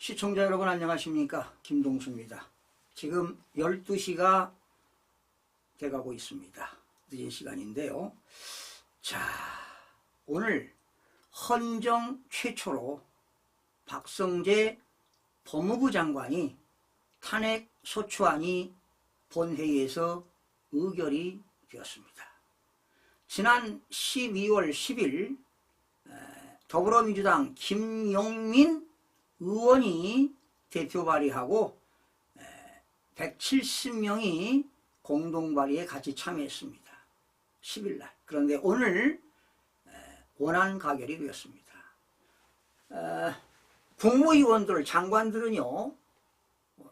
시청자 여러분 안녕하십니까? 김동수입니다. 지금 12시가 돼가고 있습니다. 늦은 시간인데요. 자, 오늘 헌정 최초로 박성재 법무부 장관이 탄핵 소추안이 본회의에서 의결이 되었습니다. 지난 12월 10일 더불어민주당 김용민 의원이 대표 발의하고 170명이 공동 발의에 같이 참여했습니다. 10일날. 그런데 오늘 원안 가결이 되었습니다. 국무위원들, 장관들은요,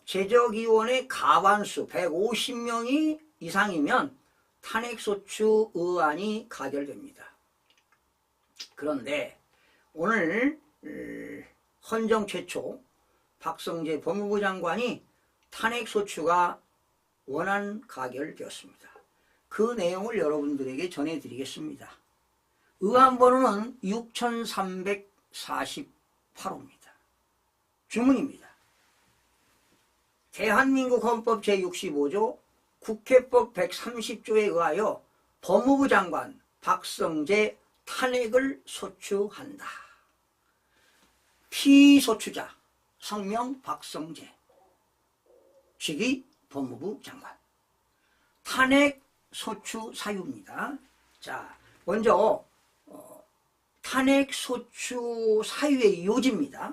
제적위원회 가반수 150명이 이상이면 탄핵소추 의안이 가결됩니다. 그런데 오늘 헌정 최초 박성재 법무부 장관이 탄핵소추가 원안 가결되었습니다. 그 내용을 여러분들에게 전해드리겠습니다. 의안번호는 6348호입니다. 주문입니다. 대한민국 헌법 제65조 국회법 130조에 의하여 법무부 장관 박성재 탄핵을 소추한다. 피소추자 성명 박성재, 직위 법무부 장관. 탄핵 소추 사유입니다. 자, 먼저 탄핵 소추 사유의 요지입니다.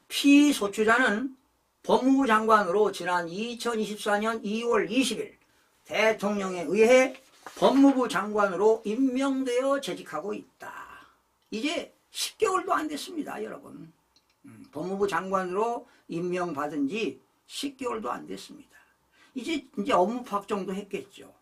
피소추자는 법무부 장관으로 지난 2024년 2월 20일 대통령에 의해 법무부 장관으로 임명되어 재직하고 있다. 이제 10개월도 안 됐습니다, 여러분. 법무부 장관으로 임명받은 지 10개월도 안 됐습니다. 이제 업무 파악 정도 했겠죠.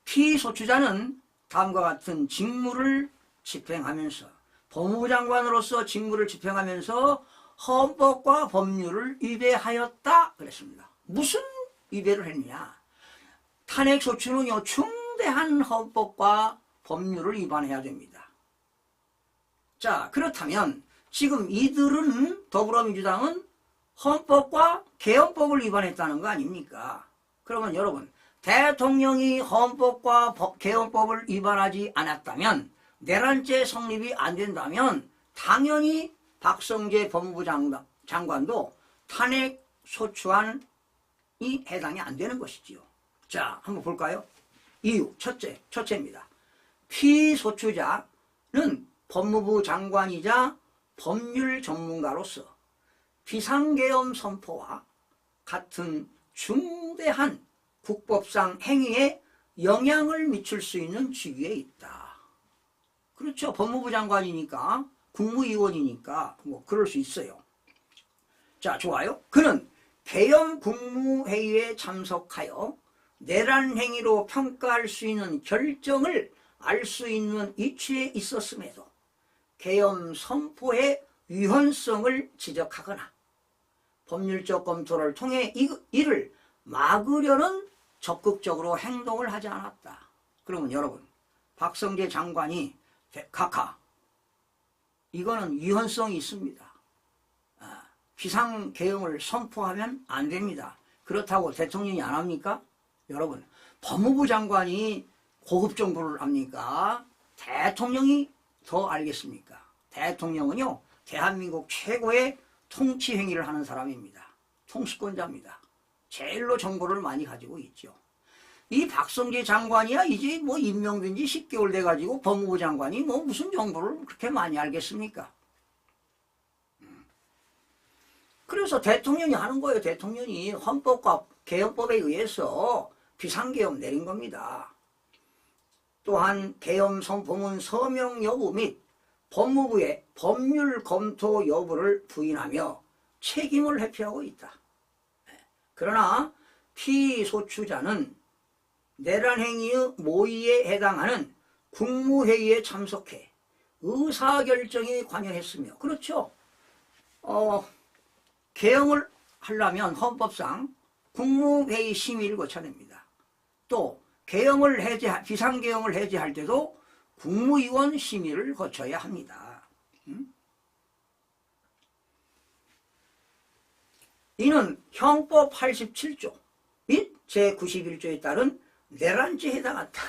피소추자는 다음과 같은 직무를 집행하면서 법무부 장관으로서 직무를 집행하면서 헌법과 법률을 위배하였다 그랬습니다. 무슨 위배를 했느냐? 탄핵소추는요, 중대한 헌법과 법률을 위반해야 됩니다. 자, 그렇다면 지금 이들은, 더불어민주당은 헌법과 개헌법을 위반했다는 거 아닙니까? 그러면 여러분, 대통령이 헌법과 개헌법을 위반하지 않았다면, 내란죄 성립이 안 된다면 당연히 박성재 법무부 장관도 탄핵 소추안이 해당이 안 되는 것이지요. 자, 한번 볼까요? 이유, 첫째입니다. 피소추자는 법무부 장관이자 법률 전문가로서 비상계엄 선포와 같은 중대한 국법상 행위에 영향을 미칠 수 있는 직위에 있다. 그렇죠. 법무부 장관이니까, 국무위원이니까 뭐 그럴 수 있어요. 자, 좋아요. 그는 계엄 국무회의에 참석하여 내란 행위로 평가할 수 있는 결정을 알 수 있는 위치에 있었음에도 계엄 선포의 위헌성을 지적하거나 법률적 검토를 통해 이를 막으려는 적극적으로 행동을 하지 않았다. 그러면 여러분, 박성재 장관이 각하, 이거는 위헌성이 있습니다. 비상계엄을 선포하면 안 됩니다. 그렇다고 대통령이 안 합니까? 여러분, 법무부 장관이 고급 정보를 합니까? 대통령이 더 알겠습니까? 대통령은요, 대한민국 최고의 통치 행위를 하는 사람입니다. 통치권자입니다. 제일로 정보를 많이 가지고 있죠. 이 박성재 장관이야 이제 뭐 임명된 지 10개월 돼가지고 법무부 장관이 뭐 무슨 정보를 그렇게 많이 알겠습니까? 그래서 대통령이 하는 거예요. 대통령이 헌법과 개헌법에 의해서 비상계엄 내린 겁니다. 또한 계엄 선포문 서명 여부 및 법무부의 법률 검토 여부를 부인하며 책임을 회피하고 있다. 그러나 피소추자는 내란행위의 모의에 해당하는 국무회의에 참석해 의사결정에 관여했으며, 그렇죠. 계엄을 하려면 헌법상 국무회의 심의를 거쳐야 됩니다. 또 계엄을 비상계엄을 해제할 때도 국무위원 심의를 거쳐야 합니다. 이는 형법 87조 및 제91조에 따른 내란죄에 해당한다.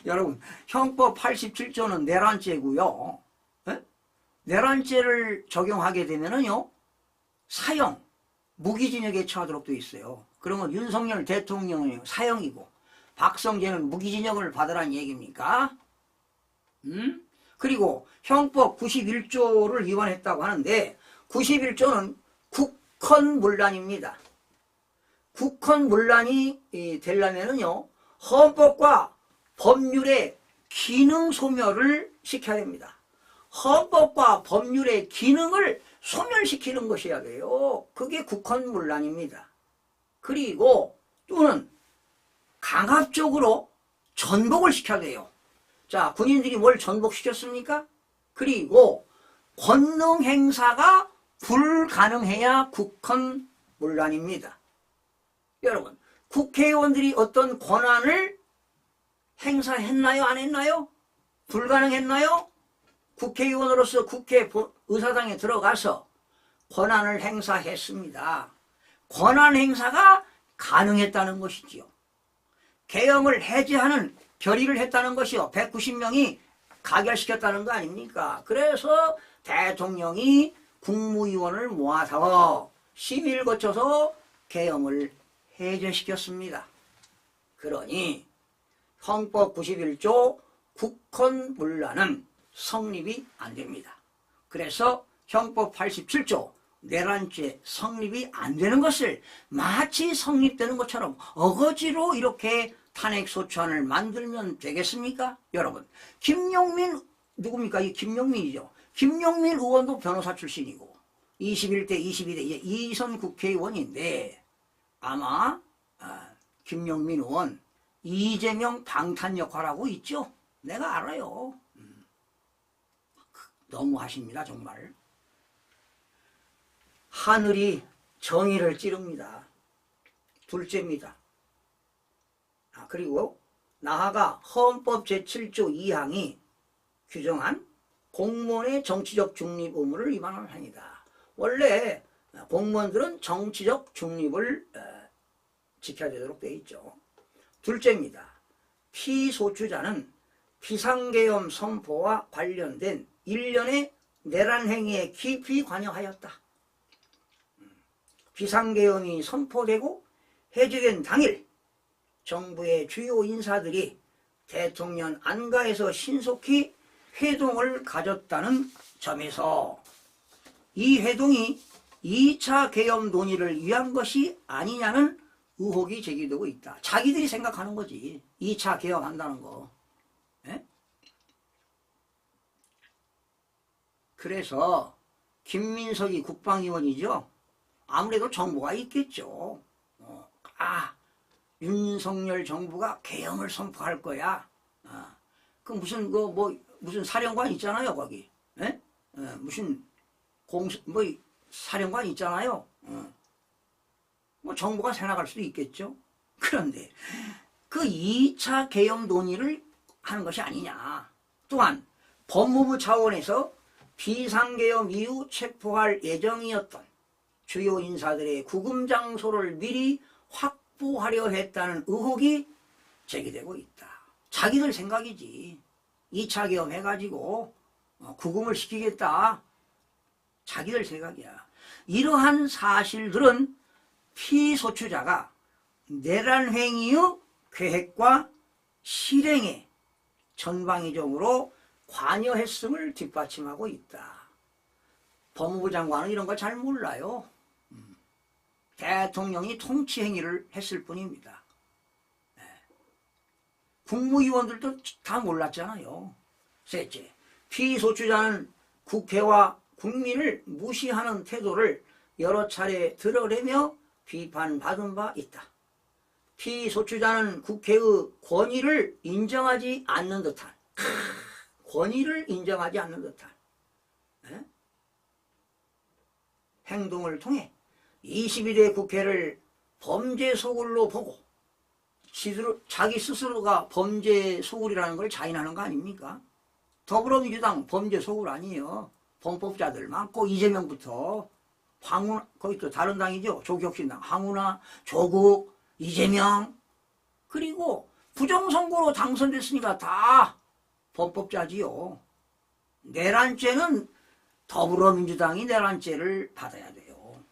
여러분, 형법 87조는 내란죄고요. 예? 내란죄를 적용하게 되면은요, 사형, 무기징역에 처하도록 되어 있어요. 그러면 윤석열 대통령은 사형이고 박성재는 무기징역을 받으라는 얘기입니까? 그리고 형법 91조를 위반했다고 하는데 91조는 국헌문란입니다. 국헌문란이 되려면은요, 헌법과 법률의 기능 소멸을 시켜야 됩니다. 헌법과 법률의 기능을 소멸시키는 것이어야 돼요. 그게 국헌문란입니다. 그리고 또는 강압적으로 전복을 시켜야 돼요. 자, 군인들이 뭘 전복시켰습니까? 그리고 권능 행사가 불가능해야 국헌문란입니다. 여러분, 국회의원들이 어떤 권한을 행사했나요? 안 했나요? 불가능했나요? 국회의원으로서 국회 의사당에 들어가서 권한을 행사했습니다. 권한 행사가 가능했다는 것이지요. 계엄을 해제하는 결의를 했다는 것이요. 190명이 가결시켰다는 거 아닙니까? 그래서 대통령이 국무위원을 모아서 심의를 거쳐서 계엄을 해제시켰습니다. 그러니 헌법 91조 국헌문란은 성립이 안 됩니다. 그래서 형법 87조 내란죄 성립이 안 되는 것을 마치 성립되는 것처럼 어거지로 이렇게 탄핵소추안을 만들면 되겠습니까? 여러분, 김용민 누굽니까? 이 김용민이죠. 김용민 의원도 변호사 출신이고 21대 22대 2선 국회의원인데 아마 김용민 의원 이재명 방탄 역할하고 있죠. 내가 알아요. 너무하십니다 정말. 하늘이 정의를 찌릅니다. 둘째입니다. 그리고 나아가 헌법 제7조 2항이 규정한 공무원의 정치적 중립 의무를 위반을 합니다. 원래 공무원들은 정치적 중립을 지켜야 되도록 되어 있죠. 둘째입니다. 피소추자는 비상계엄 선포와 관련된 일련의 내란 행위에 깊이 관여하였다. 비상계엄이 선포되고 해제된 당일 정부의 주요 인사들이 대통령 안가에서 신속히 회동을 가졌다는 점에서 이 회동이 2차 계엄 논의를 위한 것이 아니냐는 의혹이 제기되고 있다. 자기들이 생각하는 거지. 2차 계엄한다는 거. 에? 그래서 김민석이 국방위원이죠. 아무래도 정보가 있겠죠. 윤석열 정부가 계엄을 선포할 거야. 그 무슨 사령관 있잖아요, 거기. 에? 무슨 사령관 있잖아요. 정부가 새나갈 수도 있겠죠. 그런데 그 2차 계엄 논의를 하는 것이 아니냐. 또한 법무부 차원에서 비상계엄 이후 체포할 예정이었던 주요 인사들의 구금 장소를 미리 확보하려 했다는 의혹이 제기되고 있다. 자기들 생각이지. 2차 계엄 해가지고 구금을 시키겠다. 자기들 생각이야. 이러한 사실들은 피소추자가 내란 행위의 계획과 실행에 전방위적으로 관여했음을 뒷받침하고 있다. 법무부 장관은 이런 거 잘 몰라요. 대통령이 통치 행위를 했을 뿐입니다. 국무위원들도 다 몰랐잖아요. 셋째, 피소추자는 국회와 국민을 무시하는 태도를 여러 차례 드러내며 비판받은 바 있다. 피소추자는 국회의 권위를 인정하지 않는 듯한 권위를 인정하지 않는 듯한 행동을 통해 22대 국회를 범죄 소굴로 보고 자기 스스로가 범죄 소굴이라는 걸 자인하는 거 아닙니까? 더불어민주당 범죄 소굴 아니에요. 범법자들 많고 이재명부터 황운하, 거기 또 다른 당이죠. 조국혁신당. 황운하, 조국, 이재명. 그리고 부정선거로 당선됐으니까 다 범법자지요. 내란죄는 더불어민주당이 내란죄를 받아야 돼요.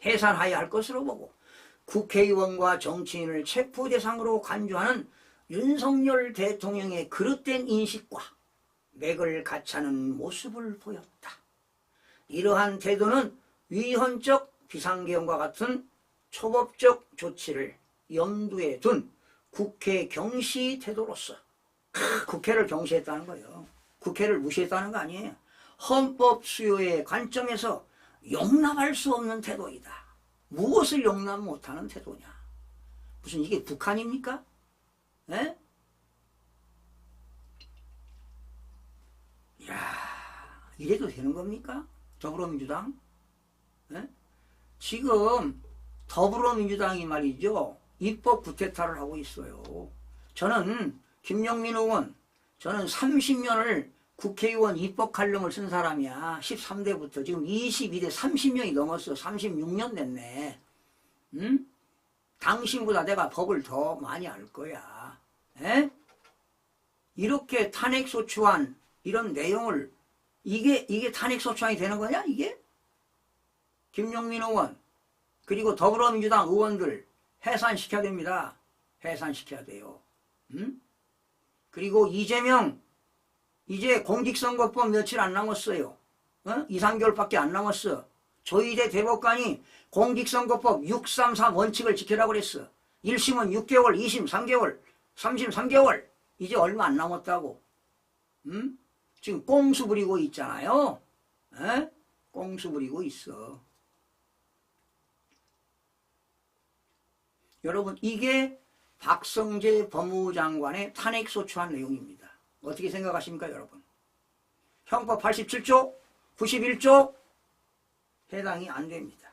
해산해야 할 것으로 보고 국회의원과 정치인을 체포 대상으로 간주하는 윤석열 대통령의 그릇된 인식과 맥을 같이 하는 모습을 보였다. 이러한 태도는 위헌적 비상계엄과 같은 초법적 조치를 염두에 둔 국회 경시 태도로서 국회를 경시했다는 거예요. 국회를 무시했다는 거 아니에요. 헌법 수요의 관점에서 용납할 수 없는 태도이다. 무엇을 용납 못하는 태도냐. 무슨 이게 북한입니까? 에? 이야, 이래도 되는 겁니까? 더불어민주당? 에? 지금 더불어민주당이 말이죠. 입법 구태타를 하고 있어요. 저는 김영민 의원, 저는 30년을 국회의원 입법 칼럼을 쓴 사람이야. 13대부터 지금 22대 30년이 넘었어. 36년 됐네. 응? 당신보다 내가 법을 더 많이 알 거야. 에? 이렇게 탄핵소추안 이런 내용을 이게 탄핵소추안이 되는 거냐 이게? 김용민 의원 그리고 더불어민주당 의원들 해산시켜야 됩니다. 해산시켜야 돼요. 응? 그리고 이재명 이제 공직선거법 며칠 안 남았어요. 2, 3개월밖에 안 남았어. 조희대 대법관이 공직선거법 634 원칙을 지키라고 그랬어. 1심은 6개월, 2심 3개월, 3심 3개월. 이제 얼마 안 남았다고. 지금 꽁수 부리고 있잖아요. 에? 꽁수 부리고 있어. 여러분 이게 박성재 법무부 장관의 탄핵소추안 내용입니다. 어떻게 생각하십니까 여러분? 형법 87조, 91조 해당이 안 됩니다.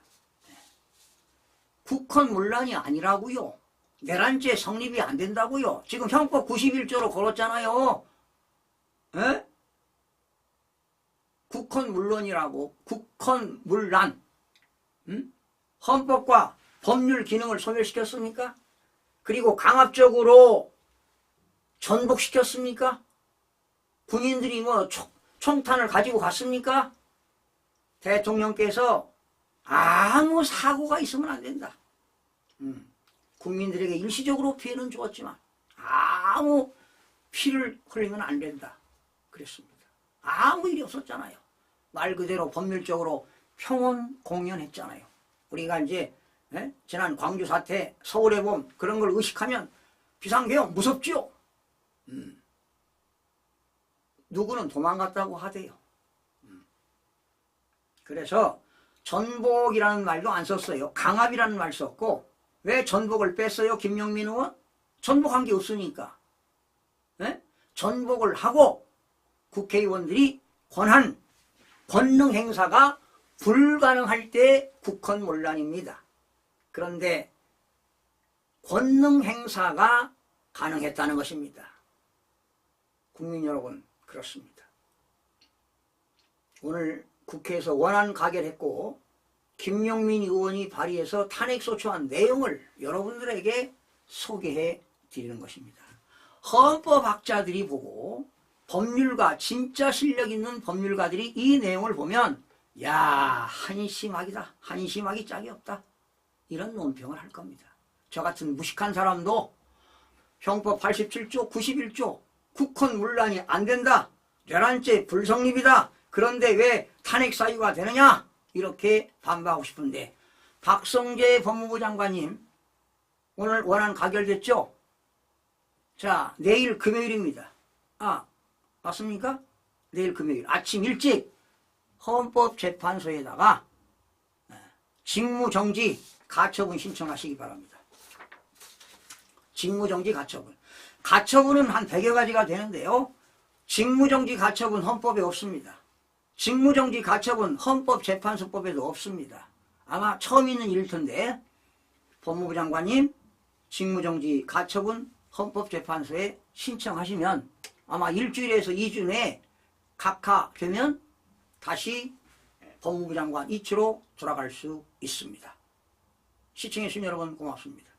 국헌문란이 아니라고요. 내란죄 성립이 안 된다고요. 지금 형법 91조로 걸었잖아요. 에? 국헌문란이라고. 국헌문란. 헌법과 법률 기능을 소멸시켰습니까? 그리고 강압적으로 전복시켰습니까? 군인들이 뭐 총탄을 가지고 갔습니까? 대통령께서 아무 사고가 있으면 안 된다. 국민들에게 일시적으로 피해는 주었지만 아무 피를 흘리면 안 된다. 그랬습니다. 아무 일이 없었잖아요. 말 그대로 법률적으로 평온 공연했잖아요. 우리가 이제 지난 광주 사태, 서울의 봄 그런 걸 의식하면 비상계엄 무섭지요. 누구는 도망갔다고 하대요. 그래서 전복이라는 말도 안 썼어요. 강압이라는 말 썼고 왜 전복을 뺐어요? 김영민 의원? 전복한 게 없으니까. 네? 전복을 하고 국회의원들이 권능 행사가 불가능할 때 국헌문란입니다. 그런데 권능 행사가 가능했다는 것입니다. 국민 여러분 그렇습니다. 오늘 국회에서 원안 가결했고 김용민 의원이 발의해서 탄핵소추안 내용을 여러분들에게 소개해 드리는 것입니다. 헌법학자들이 보고 법률가 진짜 실력 있는 법률가들이 이 내용을 보면 야 한심하기다. 한심하기 짝이 없다. 이런 논평을 할 겁니다. 저 같은 무식한 사람도 형법 87조 91조 국헌문란이 안 된다. 내란죄 불성립이다. 그런데 왜 탄핵 사유가 되느냐? 이렇게 반박하고 싶은데 박성재 법무부 장관님 오늘 원안 가결됐죠? 자 내일 금요일입니다. 맞습니까? 내일 금요일 아침 일찍 헌법재판소에다가 직무정지 가처분 신청하시기 바랍니다. 직무정지 가처분. 가처분은 한 100여 가지가 되는데요. 직무정지 가처분 헌법에 없습니다. 직무정지 가처분 헌법재판소법에도 없습니다. 아마 처음 있는 일일 텐데 법무부 장관님 직무정지 가처분 헌법재판소에 신청하시면 아마 일주일에서 2주 내에 각하되면 다시 법무부 장관 이치로 돌아갈 수 있습니다. 시청해주신 여러분 고맙습니다.